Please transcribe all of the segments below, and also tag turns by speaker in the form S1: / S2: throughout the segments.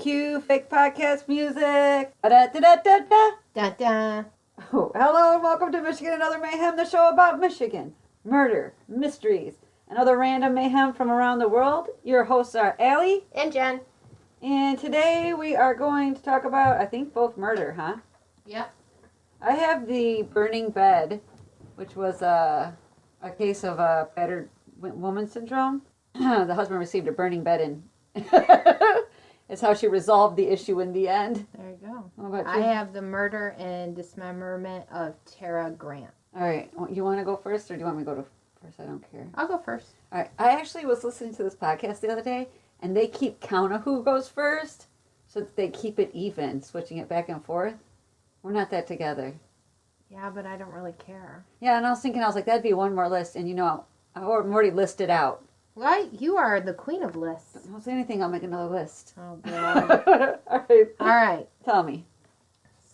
S1: Cue fake podcast music. Da-da-da-da-da-da.
S2: Da-da.
S1: Oh, hello and welcome to Michigan Another Mayhem, the show about Michigan, murder, mysteries, and other random mayhem from around the world. Your hosts are Allie,
S2: And Jen.
S1: and today we are going to talk about, I think, both murder, huh?
S2: Yep.
S1: I have the burning bed, which was a case of battered woman syndrome. The husband received a burning bed and it's how she resolved the issue in the end.
S2: There you go.
S1: What about
S2: I
S1: you?
S2: have the murder and dismemberment of Tara Grant.
S1: All right, you want to go first or do you want me to go first? I don't care.
S2: I'll go first.
S1: All right, I actually was listening to this podcast the other day, and they keep count of who goes first, so that they keep it even, switching it back and forth. We're not that together.
S2: Yeah, but I don't really care.
S1: Yeah, and I was like, that'd be one more list, and I'm already listed out.
S2: What? You are the queen of lists.
S1: Don't say anything, I'll make another list.
S2: Oh, boy.
S1: All right.
S2: All right.
S1: Tell me.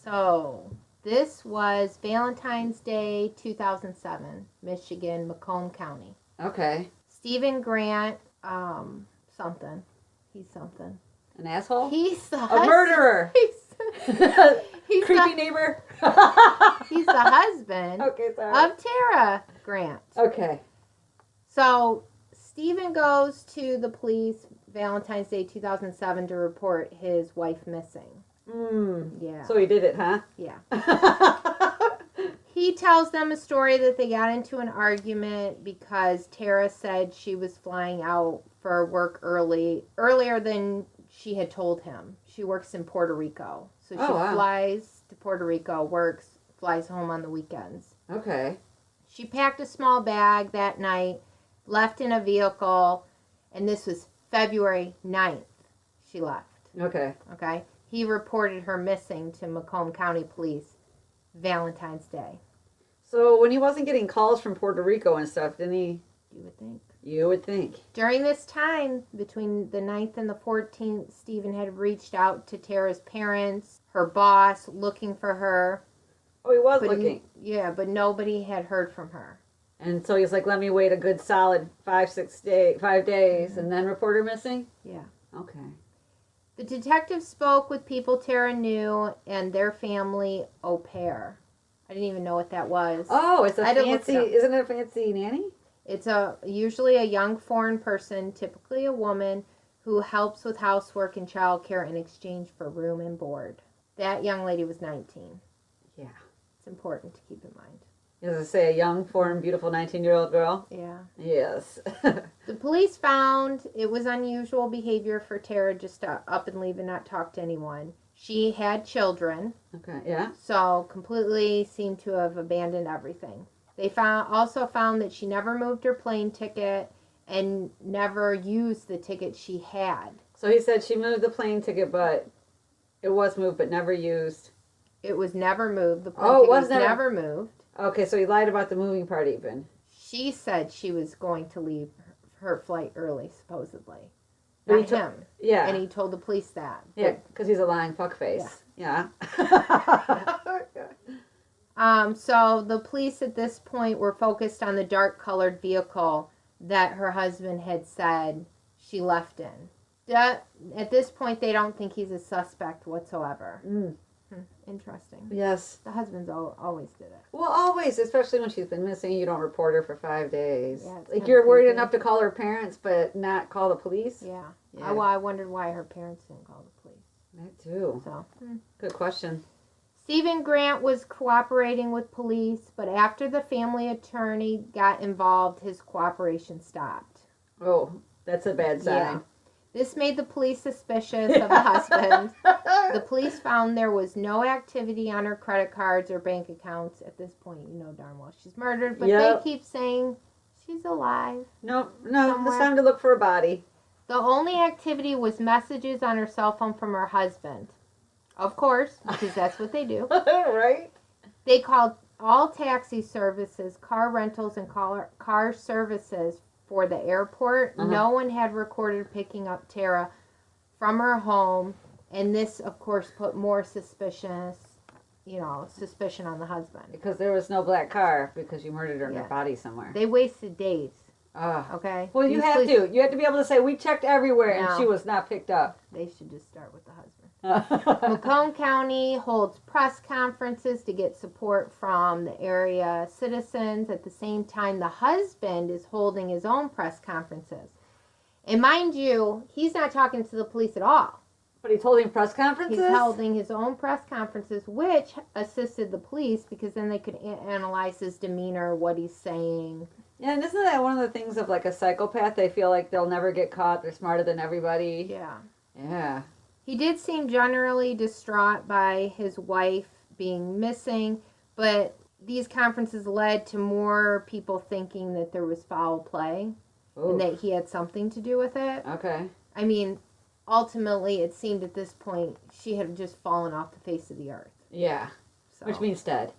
S2: So, this was Valentine's Day 2007, Michigan, Macomb County.
S1: Okay.
S2: Stephen Grant, something. He's something.
S1: An asshole?
S2: He's the
S1: A murderer!
S2: He's
S1: Creepy
S2: the,
S1: neighbor?
S2: he's the husband
S1: Okay, sorry.
S2: of Tara Grant.
S1: Okay.
S2: So, Stephen goes to the police Valentine's Day 2007 to report his wife missing. Yeah.
S1: So he did it, huh?
S2: Yeah. He tells them a story that they got into an argument because Tara said she was flying out for work earlier than she had told him. She works in Puerto Rico. So she flies to Puerto Rico, works, flies home on the weekends.
S1: Okay.
S2: She packed a small bag that night, left in a vehicle, and this was February 9th she left.
S1: Okay.
S2: Okay? He reported her missing to Macomb County Police Valentine's Day.
S1: So when he wasn't getting calls from Puerto Rico and stuff, didn't he?
S2: You would think.
S1: You would think.
S2: During this time, between the 9th and the 14th, Stephen had reached out to Tara's parents, her boss, looking for her.
S1: Oh, he was
S2: But
S1: looking.
S2: Yeah, but nobody had heard from her.
S1: And so he's like, let me wait a good solid 5 days and then report her missing?
S2: Yeah.
S1: Okay.
S2: The detective spoke with people Tara knew and their family au pair. I didn't even know what that was.
S1: Oh, it's a
S2: I had to look
S1: fancy,
S2: it up.
S1: isn't it a fancy nanny?
S2: It's usually a young foreign person, typically a woman, who helps with housework and childcare in exchange for room and board. That young lady was 19.
S1: Yeah.
S2: It's important to keep in mind.
S1: Does it say a young, foreign, beautiful 19-year-old girl?
S2: Yeah.
S1: Yes.
S2: The police found it was unusual behavior for Tara just to up and leave and not talk to anyone. She had children,
S1: Okay, yeah.
S2: so completely seemed to have abandoned everything. They also found that she never moved her plane ticket and never used the ticket she had.
S1: So he said she moved the plane ticket, but it was moved, but never used.
S2: It was never moved. The plane
S1: Oh, it
S2: ticket
S1: was
S2: was
S1: never-
S2: never moved.
S1: Okay, so he lied about the moving part even.
S2: She said she was going to leave her flight early, supposedly.
S1: But
S2: Not him.
S1: Yeah.
S2: And he told the police that.
S1: Yeah, because he's a lying fuckface. Yeah.
S2: So the police at this point were focused on the dark-colored vehicle that her husband had said she left in. At this point, they don't think he's a suspect whatsoever. Interesting.
S1: Yes.
S2: The husband's always did it.
S1: Well, always, especially when she's been missing, you don't report her for 5 days.
S2: Yeah, it's
S1: like
S2: kinda
S1: you're worried
S2: creepy.
S1: enough to call her parents, but not call the police.
S2: Yeah.
S1: Yeah.
S2: I wondered why her parents didn't call the police.
S1: That too.
S2: So.
S1: Good question.
S2: Stephen Grant was cooperating with police, but after the family attorney got involved, his cooperation stopped.
S1: Oh, that's a bad sign.
S2: Yeah. This made the police suspicious of the husband. The police found there was no activity on her credit cards or bank accounts. At this point, you know darn well she's murdered, but
S1: Yep.
S2: they keep saying she's alive.
S1: No,
S2: Somewhere.
S1: it's time to look for a body.
S2: The only activity was messages on her cell phone from her husband. Of course, because that's what they do.
S1: Right?
S2: They called all taxi services, car rentals, and car services for the airport.
S1: Uh-huh.
S2: No one had recorded picking up Tara from her home, and this, of course, put more suspicion on the husband.
S1: Because there was no black car because you murdered her in
S2: Yeah.
S1: her body somewhere.
S2: They wasted days.
S1: Ah.
S2: Okay?
S1: Well, you
S2: These
S1: have
S2: police-
S1: to. You have to be able to say, we checked everywhere,
S2: No.
S1: and she was not picked up.
S2: They should just start with the husband. Macomb County holds press conferences to get support from the area citizens. At the same time, the husband is holding his own press conferences. And mind you, he's not talking to the police at all.
S1: But he's holding press conferences?
S2: He's holding his own press conferences, which assisted the police because then they could analyze his demeanor, what he's saying.
S1: Yeah, and isn't that one of the things of like a psychopath? They feel like they'll never get caught. They're smarter than everybody.
S2: Yeah.
S1: Yeah.
S2: He did seem generally distraught by his wife being missing, but these conferences led to more people thinking that there was foul play
S1: Ooh.
S2: and that he had something to do with it.
S1: Okay.
S2: I mean, ultimately, it seemed at this point she had just fallen off the face of the earth.
S1: Yeah.
S2: So,
S1: Which means dead.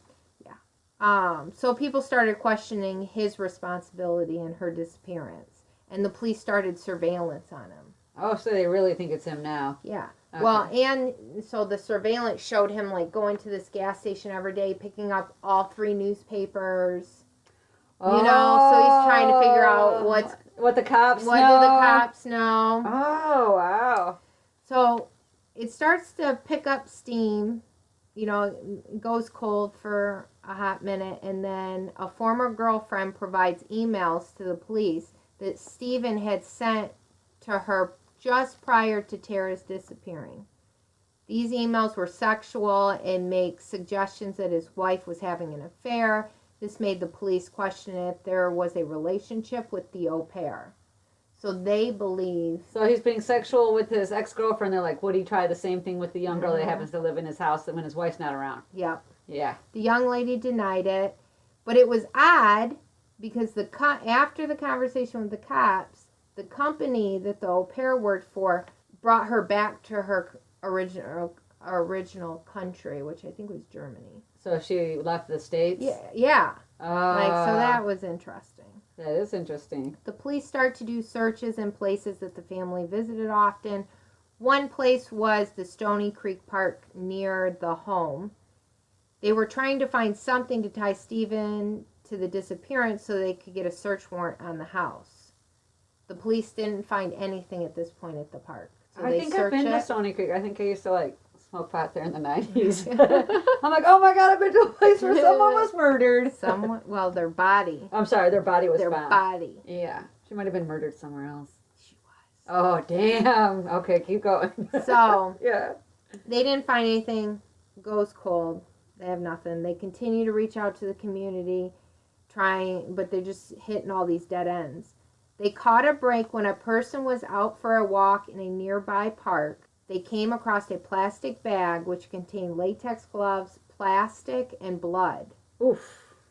S2: so people started questioning his responsibility in her disappearance, and the police started surveillance on him.
S1: Oh, so they really think it's him now.
S2: Yeah.
S1: Okay.
S2: Well, and so the surveillance showed him like going to this gas station every day, picking up all 3 newspapers. You know, so he's trying to figure out
S1: what the cops
S2: what
S1: know.
S2: do the cops know.
S1: Oh, wow.
S2: So it starts to pick up steam. You know, it goes cold for a hot minute, and then a former girlfriend provides emails to the police that Stephen had sent to her just prior to Tara's disappearing. These emails were sexual and make suggestions that his wife was having an affair. This made the police question if there was a relationship with the au pair. So they believe...
S1: So he's being sexual with his ex-girlfriend. They're like, would he try the same thing with the young girl that
S2: Mhm.
S1: happens to live in his house when his wife's not around?
S2: Yep.
S1: Yeah.
S2: The young lady denied it. But it was odd because after the conversation with the cops, the company that the au pair worked for brought her back to her original country, which I think was Germany.
S1: So she left the States?
S2: Yeah.
S1: So
S2: That was interesting.
S1: That is interesting.
S2: The police start to do searches in places that the family visited often. One place was the Stony Creek Park near the home. They were trying to find something to tie Stephen to the disappearance so they could get a search warrant on the house. The police didn't find anything at this point at the park. So
S1: I
S2: they
S1: think I've
S2: search
S1: been to
S2: it.
S1: Stony Creek. I think I used to like smoke pot there in the 90s. I'm like, oh my God, I've been to a place where someone was murdered.
S2: Their body.
S1: I'm sorry, their body was
S2: Their
S1: found.
S2: body.
S1: Yeah. She might have been murdered somewhere else.
S2: She was.
S1: Oh, damn. Okay, keep going.
S2: So,
S1: yeah.
S2: they didn't find anything. Goes cold. They have nothing. They continue to reach out to the community, but they're just hitting all these dead ends. They caught a break when a person was out for a walk in a nearby park. They came across a plastic bag which contained latex gloves, plastic, and blood.
S1: Oof.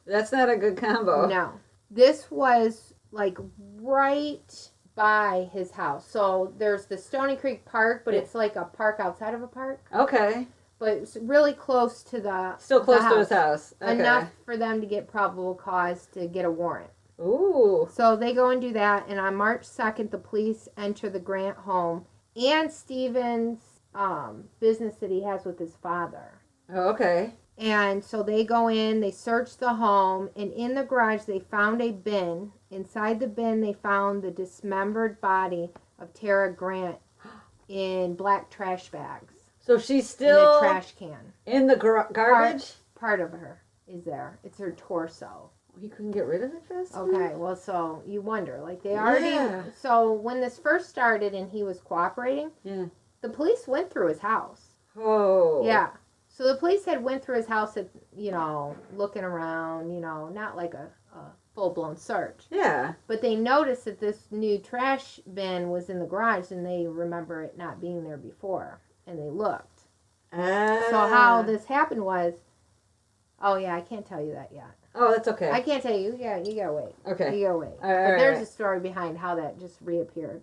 S1: That's not a good combo.
S2: No. This was like right by his house. So there's the Stony Creek Park, but it's like a park outside of a park.
S1: Okay.
S2: But it's really close to the
S1: Still close
S2: the
S1: to his house. Okay.
S2: Enough for them to get probable cause to get a warrant.
S1: Ooh.
S2: So they go and do that, and on March 2nd, the police enter the Grant home and Stephen's business that he has with his father.
S1: Oh, okay.
S2: And so they go in, they search the home, and in the garage they found a bin. Inside the bin they found the dismembered body of Tara Grant in black trash bags.
S1: So she's
S2: In
S1: still
S2: a trash can.
S1: in the garbage?
S2: Part of her is there. It's her torso.
S1: He couldn't get rid of it fast enough?
S2: Okay, well, so you wonder, like they already.
S1: Yeah.
S2: So when this first started and he was cooperating,
S1: Yeah.
S2: the police went through his house.
S1: Oh.
S2: Yeah. So the police had went through his house, at, looking around, not like a full blown search,
S1: Yeah.
S2: but they noticed that this new trash bin was in the garage, and they remember it not being there before, and they looked. So how this happened was, oh yeah, I can't tell you that yet.
S1: Oh, that's okay.
S2: I can't tell you. You gotta wait.
S1: Okay.
S2: You gotta wait.
S1: All right,
S2: But there's
S1: all
S2: a story behind how that just reappeared.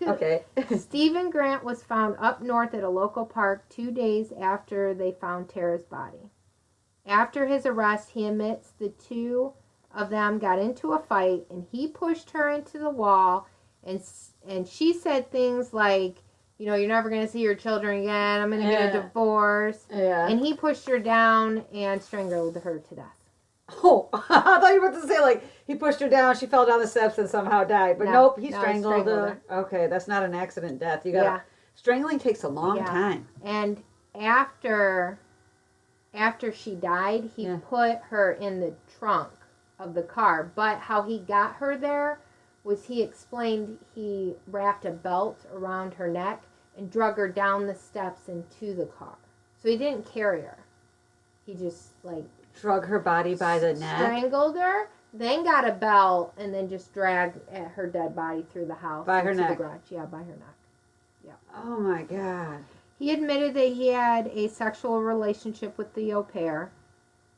S1: Okay.
S2: Stephen Grant was found up north at a local park 2 days after they found Tara's body. After his arrest, he admits the two of them got into a fight, and he pushed her into the wall, and she said things like, you're never going to see your children again, I'm going to get a divorce.
S1: Yeah.
S2: And he pushed her down and strangled her to death.
S1: Oh, I thought you were about to say like he pushed her down, she fell down the steps and somehow died. But
S2: No,
S1: nope, he
S2: no, he
S1: strangled
S2: strangled
S1: her. Okay, that's not an accident death. You got
S2: Yeah.
S1: strangling takes a long
S2: Yeah.
S1: time.
S2: And after she died, he
S1: Yeah.
S2: put her in the trunk of the car. But how he got her there was he explained he wrapped a belt around her neck and drug her down the steps into the car. So he didn't carry her. He just like
S1: Drug her body by the neck.
S2: strangled her, then got a belt, and then just dragged her dead body through the house.
S1: By her
S2: into
S1: neck.
S2: the garage. Yeah, by her neck.
S1: Oh my God.
S2: He admitted that he had a sexual relationship with the au pair.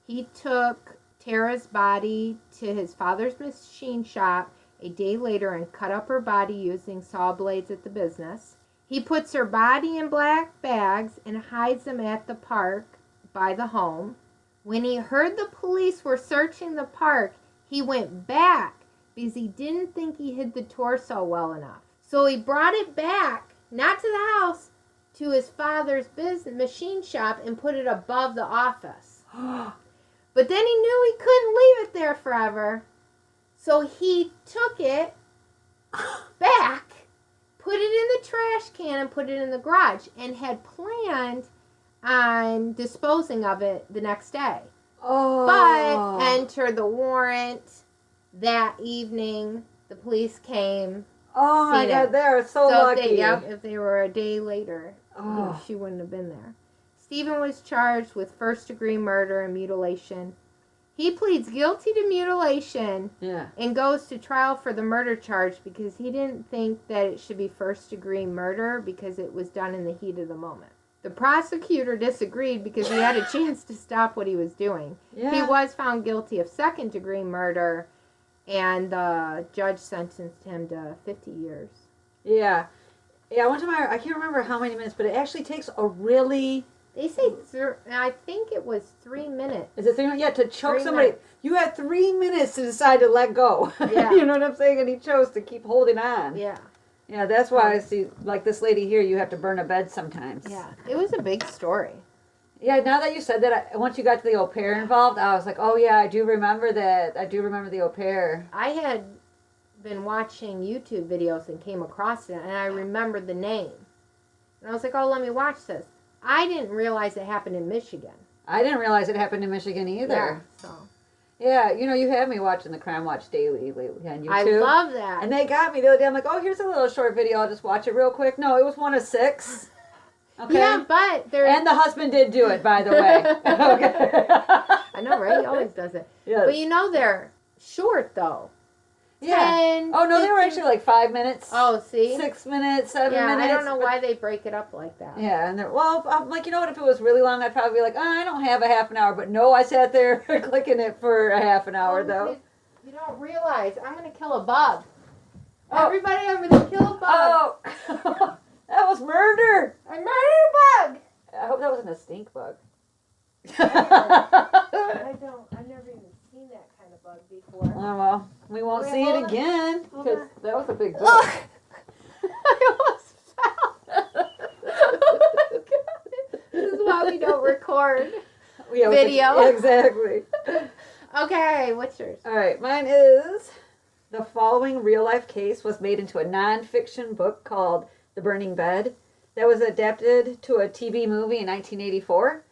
S2: He took Tara's body to his father's machine shop a day later and cut up her body using saw blades at the business. He puts her body in black bags and hides them at the park by the home. When he heard the police were searching the park, he went back because he didn't think he hid the torso well enough. So he brought it back, not to the house, to his father's business machine shop and put it above the office. But then he knew he couldn't leave it there forever. So he took it back, put it in the trash can and put it in the garage and had planned on disposing of it the next day.
S1: Oh.
S2: But enter the warrant that evening. The police came.
S1: Oh my
S2: seen
S1: God,
S2: it.
S1: they're so lucky.
S2: If they were a day later,
S1: Oh.
S2: she wouldn't have been there. Stephen was charged with first-degree murder and mutilation. He pleads guilty to mutilation
S1: Yeah.
S2: and goes to trial for the murder charge because he didn't think that it should be first-degree murder because it was done in the heat of the moment. The prosecutor disagreed because he had a chance to stop what he was doing.
S1: Yeah.
S2: He was found guilty of second-degree murder, and the judge sentenced him to 50 years.
S1: Yeah. Yeah, I went to I can't remember how many minutes, but it actually takes a really...
S2: They say, I think it was 3 minutes.
S1: Is it 3 minutes? Yeah, to choke
S2: 3
S1: somebody.
S2: minutes.
S1: You had 3 minutes to decide to let go.
S2: Yeah.
S1: You know what I'm saying? And he chose to keep holding on.
S2: Yeah.
S1: Yeah, that's why I see, like this lady here, you have to burn a bed sometimes.
S2: Yeah. It was a big story.
S1: Yeah, now that you said that, once you got to the au pair involved, I was like, oh yeah, I do remember that. I do remember the au pair.
S2: I had been watching YouTube videos and came across it, and I remembered the name. And I was like, oh, let me watch this. I didn't realize it happened in Michigan.
S1: I didn't realize it happened in Michigan either.
S2: Yeah, so.
S1: Yeah, you know, you have me watching the Crime Watch Daily lately on YouTube.
S2: I love that.
S1: And they got me the other day. I'm like, oh, here's a little short video. I'll just watch it real quick. No, it was 1 of 6. Okay.
S2: Yeah, but there.
S1: And the husband did do it, by the way. Okay.
S2: I know, right? He always does it.
S1: Yes.
S2: But you know they're short, though.
S1: Yeah.
S2: 10,
S1: Oh, no, they were
S2: 15
S1: actually like 5 minutes.
S2: Oh, see?
S1: 6 minutes, 7
S2: yeah,
S1: minutes.
S2: I don't know
S1: but-
S2: why they break it up like that.
S1: Yeah, and they're, well, I'm like, you know what, if it was really long, I'd probably be like, oh, I don't have a half an hour. But no, I sat there clicking it for a half an hour, though.
S2: You don't realize I'm going to kill a bug.
S1: Oh.
S2: Everybody, I'm going to kill a bug.
S1: Oh, that was murder.
S2: I murdered a bug.
S1: I hope that wasn't a stink bug.
S2: I've never even seen that kind of bug before.
S1: Oh, well, we won't
S2: Wait,
S1: see
S2: hold
S1: it
S2: on.
S1: again,
S2: Hold
S1: because
S2: on.
S1: that was a big bug.
S2: Ugh. I almost fell. Oh my God. This is why we don't record.
S1: Yeah, with the-
S2: Video.
S1: exactly.
S2: Okay, what's yours?
S1: All right, mine is the following real-life case was made into a non-fiction book called The Burning Bed that was adapted to a TV movie in 1984,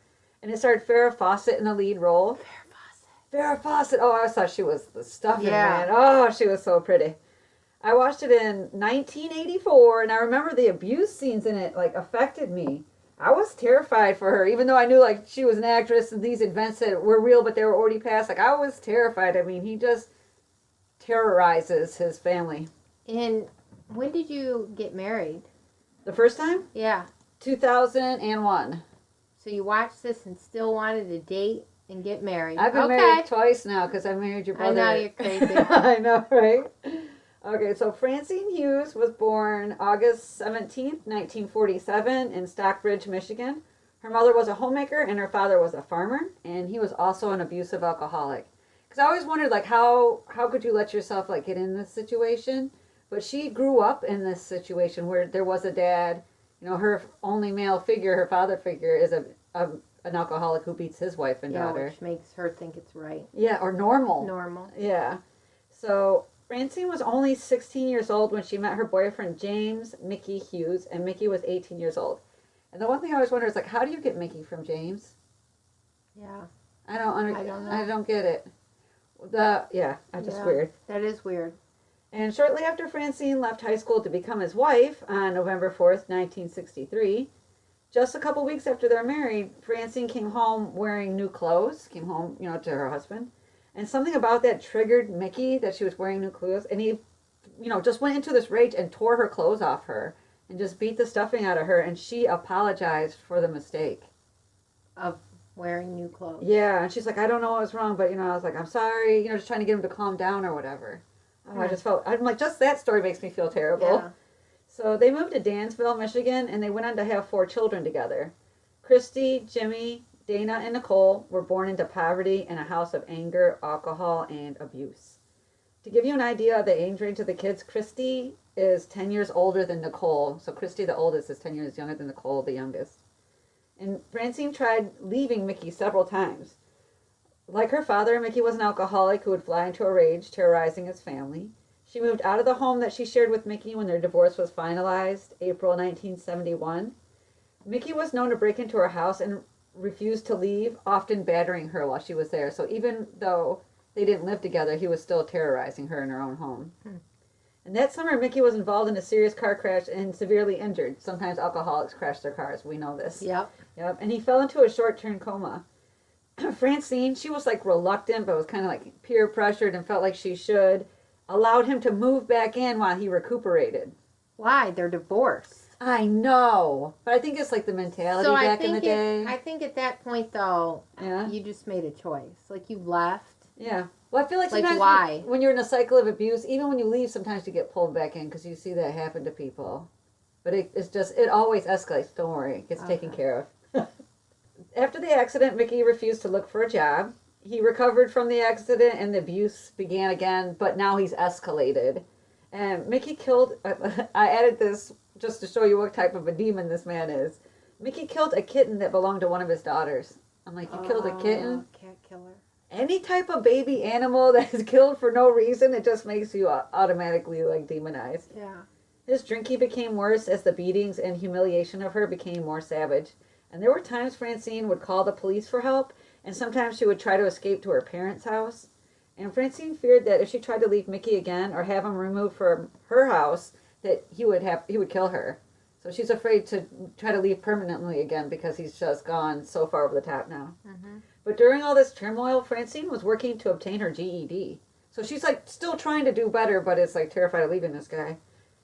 S1: and it starred Farrah Fawcett in the lead role. Farrah Fawcett. Oh, I always thought she was the stuffing,
S2: Yeah.
S1: man. Oh, she was so pretty. I watched it in 1984, and I remember the abuse scenes in it, like, affected me. I was terrified for her, even though I knew, like, she was an actress and these events that were real, but they were already past. Like, I was terrified. I mean, he just terrorizes his family.
S2: And when did you get married?
S1: The first time?
S2: Yeah.
S1: 2001.
S2: So you watched this and still wanted to date and get married.
S1: I've been
S2: okay.
S1: married twice now because I married your
S2: I
S1: brother.
S2: know, you're crazy.
S1: I know, right? Okay, so Francine Hughes was born August 17th, 1947 in Stockbridge, Michigan. Her mother was a homemaker and her father was a farmer, and he was also an abusive alcoholic. Because I always wondered, like, how could you let yourself, like, get in this situation? But she grew up in this situation where there was a dad, you know, her only male figure, her father figure, is a an alcoholic who beats his wife and daughter.
S2: which makes her think it's right.
S1: Yeah, or normal.
S2: Normal.
S1: Yeah. So Francine was only 16 years old when she met her boyfriend James Mickey Hughes, and Mickey was 18 years old. And the one thing I always wonder is, like, how do you get Mickey from James?
S2: Yeah.
S1: I don't
S2: know.
S1: I don't get it. That's just weird.
S2: That is weird.
S1: And shortly after Francine left high school to become his wife on November 4th, 1963, just a couple weeks after they're married, Francine came home wearing new clothes, came home, to her husband. And something about that triggered Mickey, that she was wearing new clothes. And he, just went into this rage and tore her clothes off her and just beat the stuffing out of her. And she apologized for the mistake.
S2: Of wearing new clothes.
S1: Yeah. And she's like, I don't know what was wrong, but, I was like, I'm sorry, just trying to get him to calm down or whatever. Oh, I'm like, just that story makes me feel terrible.
S2: Yeah.
S1: So they moved to Dansville, Michigan, and they went on to have 4 children together. Christy, Jimmy, Dana, and Nicole were born into poverty in a house of anger, alcohol, and abuse. To give you an idea of the age range of the kids, Christy is 10 years older than Nicole. So Christy, the oldest, is 10 years younger than Nicole, the youngest. And Francine tried leaving Mickey several times. Like her father, Mickey was an alcoholic who would fly into a rage, terrorizing his family. She moved out of the home that she shared with Mickey when their divorce was finalized, April 1971. Mickey was known to break into her house and refused to leave, often battering her while she was there. So even though they didn't live together, he was still terrorizing her in her own home. And that summer, Mickey was involved in a serious car crash and severely injured. Sometimes alcoholics crash their cars. We know this.
S2: Yep.
S1: And he fell into a short-term coma. Francine, she was like reluctant, but was kind of like peer pressured and felt like she should, allowed him to move back in while he recuperated.
S2: Why? They're divorced.
S1: I know, but I think it's like the mentality back in the day.
S2: I think at that point, though,
S1: Yeah.
S2: you just made a choice. Like, you left.
S1: Yeah. Well, I feel like
S2: Like,
S1: sometimes
S2: why?
S1: when you're in a cycle of abuse, even when you leave, sometimes you get pulled back in because you see that happen to people. But it always escalates. Don't worry. It gets taken care of. After the accident, Mickey refused to look for a job. He recovered from the accident and the abuse began again, but now he's escalated. And Mickey killed, I added this just to show you what type of a demon this man is. Mickey killed a kitten that belonged to one of his daughters. I'm like, you killed a kitten?
S2: Cat killer.
S1: Any type of baby animal that is killed for no reason, it just makes you automatically like demonized.
S2: Yeah.
S1: His drinking became worse as the beatings and humiliation of her became more savage. And there were times Francine would call the police for help, and sometimes she would try to escape to her parents' house. And Francine feared that if she tried to leave Mickey again or have him removed from her house, that he would kill her. So she's afraid to try to leave permanently again because he's just gone so far over the top now.
S2: Mm-hmm.
S1: But during all this turmoil, Francine was working to obtain her GED. So she's like still trying to do better, but it's like terrified of leaving this guy.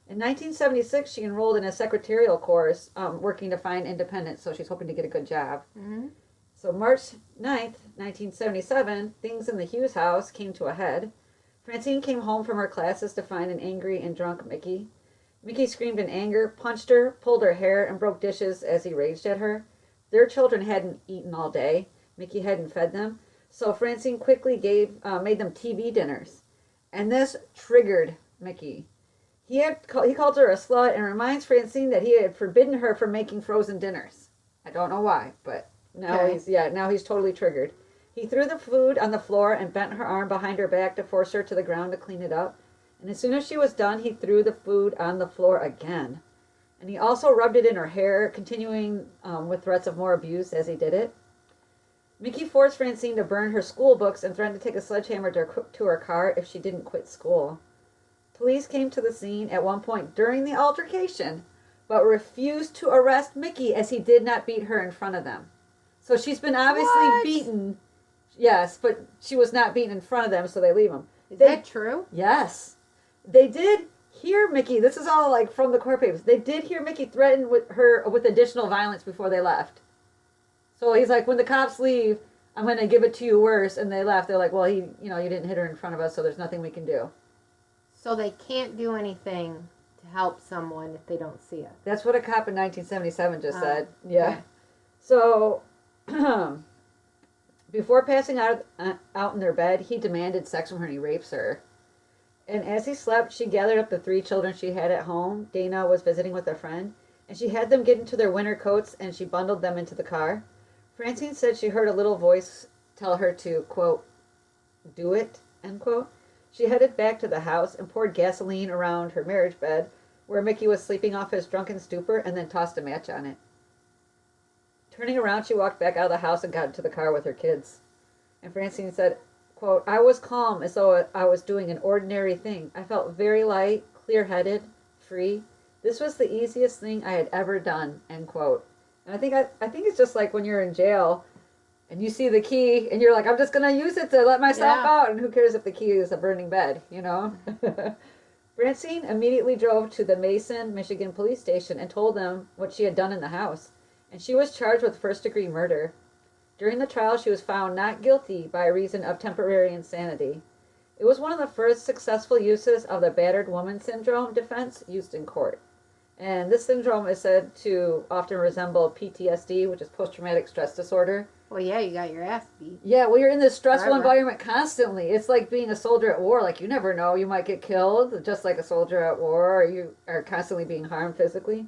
S1: In 1976, she enrolled in a secretarial course, working to find independence, so she's hoping to get a good job.
S2: Mm-hmm.
S1: So March 9th, 1977, things in the Hughes house came to a head. Francine came home from her classes to find an angry and drunk Mickey. Mickey screamed in anger, punched her, pulled her hair, and broke dishes as he raged at her. Their children hadn't eaten all day. Mickey hadn't fed them. So Francine quickly made them TV dinners. And this triggered Mickey. He called her a slut and reminds Francine that he had forbidden her from making frozen dinners. I don't know why, but now he's totally triggered. He threw the food on the floor and bent her arm behind her back to force her to the ground to clean it up. And as soon as she was done, he threw the food on the floor again. And he also rubbed it in her hair, continuing with threats of more abuse as he did it. Mickey forced Francine to burn her school books and threatened to take a sledgehammer to her car if she didn't quit school. Police came to the scene at one point during the altercation, but refused to arrest Mickey as he did not beat her in front of them. So she's been obviously beaten. Yes, but she was not beaten in front of them, so they leave him.
S2: Is that true?
S1: Yes. They did hear Mickey. This is all like from the court papers. They did hear Mickey threaten her with additional violence before they left. So he's like, when the cops leave, I'm going to give it to you worse. And they left. They're like, well, you didn't hit her in front of us, so there's nothing we can do.
S2: So they can't do anything to help someone if they don't see it.
S1: That's what a cop in 1977 just said. Yeah.
S2: Okay.
S1: So before passing out in their bed, he demanded sex from her and he rapes her. And as he slept, she gathered up the 3 children she had at home. Dana was visiting with a friend. And she had them get into their winter coats and she bundled them into the car. Francine said she heard a little voice tell her to, quote, do it, end quote. She headed back to the house and poured gasoline around her marriage bed where Mickey was sleeping off his drunken stupor and then tossed a match on it. Turning around, she walked back out of the house and got into the car with her kids. And Francine said, quote, I was calm as though I was doing an ordinary thing. I felt very light, clear-headed, free. This was the easiest thing I had ever done, end quote. And I think it's just like when you're in jail and you see the key and you're like, I'm just going to use it to let myself out. And who cares if the key is a burning bed, you know? Francine immediately drove to the Mason, Michigan police station and told them what she had done in the house. And she was charged with first-degree murder. During the trial, she was found not guilty by reason of temporary insanity. It was one of the first successful uses of the battered woman syndrome defense used in court. And this syndrome is said to often resemble PTSD, which is post-traumatic stress disorder.
S2: Well, yeah, you got your ass beat.
S1: Yeah, well, you're in this stressful
S2: Forever.
S1: environment constantly. It's like being a soldier at war. Like, you never know. You might get killed, just like a soldier at war, or you are constantly being harmed physically.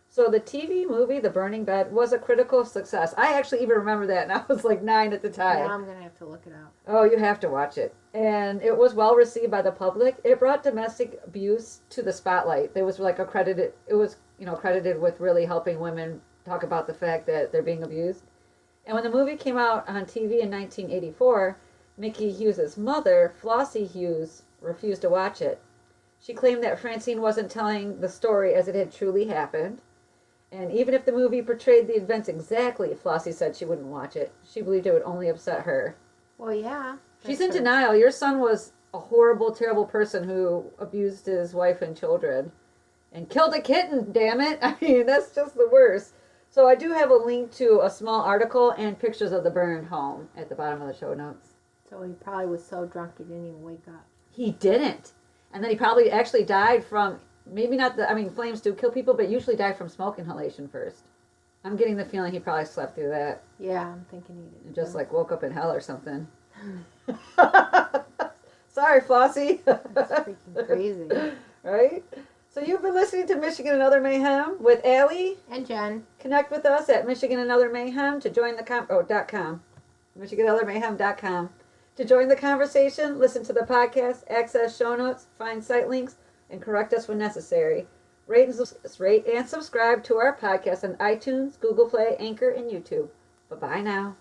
S1: So the TV movie, The Burning Bed, was a critical success. I actually even remember that, and I was like 9 at the time.
S2: Now I'm going to have to look it up.
S1: Oh, you have to watch it. And it was well received by the public. It brought domestic abuse to the spotlight. It was like credited with really helping women talk about the fact that they're being abused. And when the movie came out on TV in 1984, Mickey Hughes' mother, Flossie Hughes, refused to watch it. She claimed that Francine wasn't telling the story as it had truly happened. And even if the movie portrayed the events exactly, Flossie said she wouldn't watch it. She believed it would only upset her.
S2: Well, yeah.
S1: She's in denial. Your son was a horrible, terrible person who abused his wife and children. And killed a kitten, damn it. I mean, that's just the worst. So I do have a link to a small article and pictures of the burned home at the bottom of the show notes.
S2: So he probably was so drunk he didn't even wake up.
S1: He didn't. And then he probably actually died from, flames do kill people, but usually die from smoke inhalation first. I'm getting the feeling he probably slept through that.
S2: Yeah, I'm thinking he did.
S1: And just like woke up in hell or something. Sorry, Flossie.
S2: That's freaking crazy.
S1: Right? So you've been listening to Michigan and Other Mayhem with Allie.
S2: And Jen.
S1: Connect with us at Michigan and Other Mayhem to join the .com. MichiganOtherMayhem.com. To join the conversation, listen to the podcast, access show notes, find site links, and correct us when necessary. Rate and subscribe to our podcast on iTunes, Google Play, Anchor, and YouTube. Bye-bye now.